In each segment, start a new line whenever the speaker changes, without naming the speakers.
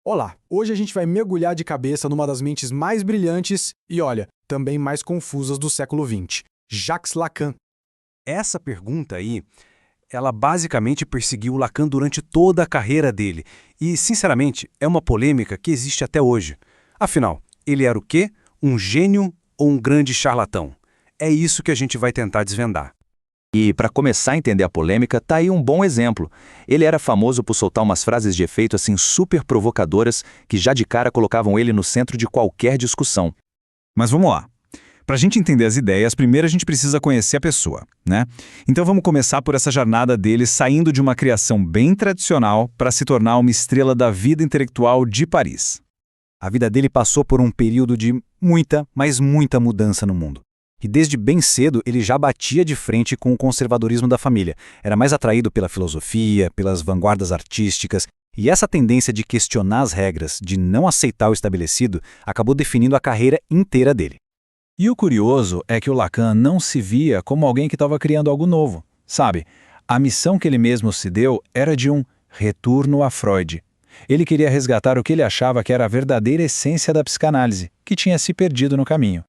Olá, hoje a gente vai mergulhar de cabeça numa das mentes mais brilhantes e, olha, também mais confusas do século XX, Jacques Lacan.
Essa pergunta aí, ela basicamente perseguiu o Lacan durante toda a carreira dele. E, sinceramente, é uma polêmica que existe até hoje. Afinal, ele era o quê? Um gênio ou um grande charlatão? É isso que a gente vai tentar desvendar.
E, para começar a entender a polêmica, tá aí um bom exemplo. Ele era famoso por soltar umas frases de efeito assim super provocadoras que já de cara colocavam ele no centro de qualquer discussão.
Mas vamos lá. Para a gente entender as ideias, primeiro a gente precisa conhecer a pessoa, né? Então vamos começar por essa jornada dele saindo de uma criação bem tradicional para se tornar uma estrela da vida intelectual de Paris.
A vida dele passou por um período de muita, mas muita mudança no mundo. E desde bem cedo ele já batia de frente com o conservadorismo da família. Era mais atraído pela filosofia, pelas vanguardas artísticas, e essa tendência de questionar as regras, de não aceitar o estabelecido, acabou definindo a carreira inteira dele.
E o curioso é que o Lacan não se via como alguém que estava criando algo novo, sabe? A missão que ele mesmo se deu era de um retorno a Freud. Ele queria resgatar o que ele achava que era a verdadeira essência da psicanálise, que tinha se perdido no caminho.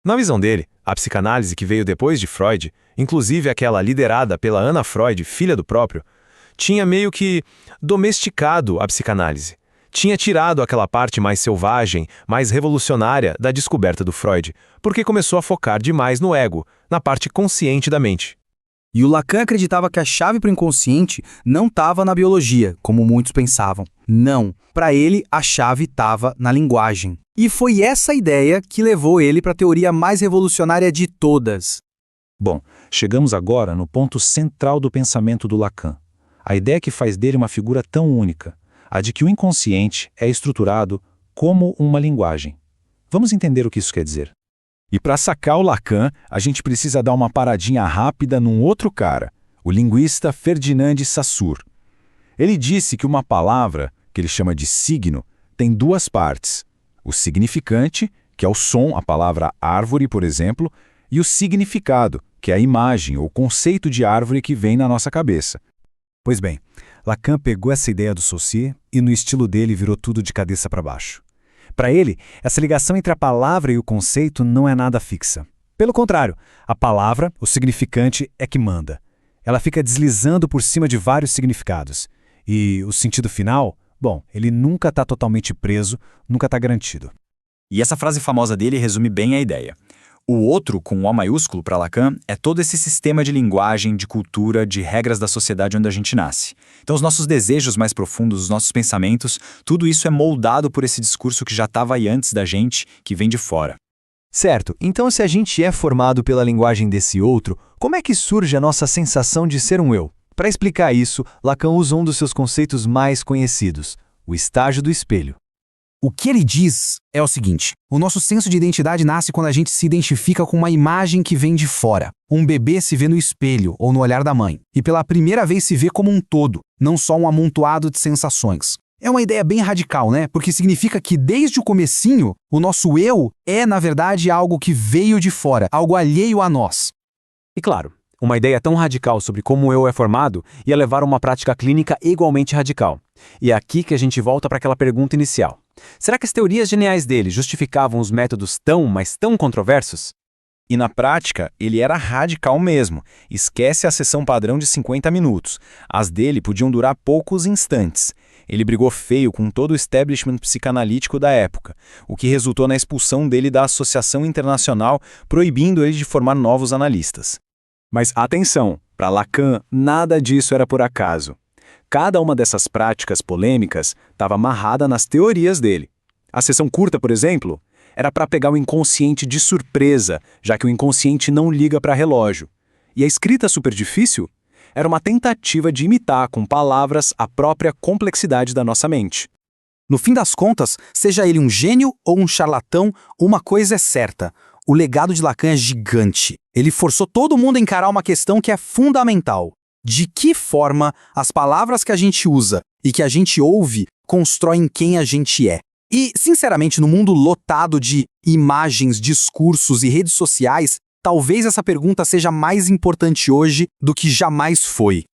Na visão dele, a psicanálise que veio depois de Freud, inclusive aquela liderada pela Anna Freud, filha do próprio, tinha meio que domesticado a psicanálise. Tinha tirado aquela parte mais selvagem, mais revolucionária da descoberta do Freud, porque começou a focar demais no ego, na parte consciente da mente.
E o Lacan acreditava que a chave para o inconsciente não estava na biologia, como muitos pensavam. Não. Para ele, a chave estava na linguagem. E foi essa ideia que levou ele para a teoria mais revolucionária de todas.
Bom, chegamos agora no ponto central do pensamento do Lacan. A ideia que faz dele uma figura tão única, a de que o inconsciente é estruturado como uma linguagem. Vamos entender o que isso quer dizer. E para sacar o Lacan, a gente precisa dar uma paradinha rápida num outro cara, o linguista Ferdinand de Saussure. Ele disse que uma palavra, que ele chama de signo, tem duas partes. O significante, que é o som, a palavra árvore, por exemplo, e o significado, que é a imagem ou conceito de árvore que vem na nossa cabeça.
Pois bem, Lacan pegou essa ideia do Saussure e no estilo dele virou tudo de cabeça para baixo. Para ele, essa ligação entre a palavra e o conceito não é nada fixa. Pelo contrário, a palavra, o significante, é que manda. Ela fica deslizando por cima de vários significados. E o sentido final, bom, ele nunca está totalmente preso, nunca está garantido.
E essa frase famosa dele resume bem a ideia. O outro, com O maiúsculo, para Lacan, é todo esse sistema de linguagem, de cultura, de regras da sociedade onde a gente nasce. Então os nossos desejos mais profundos, os nossos pensamentos, tudo isso é moldado por esse discurso que já estava aí antes da gente, que vem de fora.
Certo, então se a gente é formado pela linguagem desse outro, como é que surge a nossa sensação de ser um eu? Para explicar isso, Lacan usa um dos seus conceitos mais conhecidos, o estágio do espelho.
O que ele diz é o seguinte: o nosso senso de identidade nasce quando a gente se identifica com uma imagem que vem de fora. Um bebê se vê no espelho ou no olhar da mãe, e pela primeira vez se vê como um todo, não só um amontoado de sensações. É uma ideia bem radical, né? Porque significa que desde o comecinho, o nosso eu é, na verdade, algo que veio de fora, algo alheio a nós.
E claro, uma ideia tão radical sobre como o eu é formado ia levar a uma prática clínica igualmente radical. E é aqui que a gente volta para aquela pergunta inicial. Será que as teorias geniais dele justificavam os métodos tão, mas tão controversos?
E na prática, ele era radical mesmo. Esquece a sessão padrão de 50 minutos. As dele podiam durar poucos instantes. Ele brigou feio com todo o establishment psicanalítico da época, o que resultou na expulsão dele da Associação Internacional, proibindo ele de formar novos analistas.
Mas atenção, para Lacan, nada disso era por acaso. Cada uma dessas práticas polêmicas estava amarrada nas teorias dele. A sessão curta, por exemplo, era para pegar o inconsciente de surpresa, já que o inconsciente não liga para relógio. E a escrita super difícil era uma tentativa de imitar com palavras a própria complexidade da nossa mente.
No fim das contas, seja ele um gênio ou um charlatão, uma coisa é certa: o legado de Lacan é gigante. Ele forçou todo mundo a encarar uma questão que é fundamental. De que forma as palavras que a gente usa e que a gente ouve constroem quem a gente é? E, sinceramente, no mundo lotado de imagens, discursos e redes sociais, talvez essa pergunta seja mais importante hoje do que jamais foi.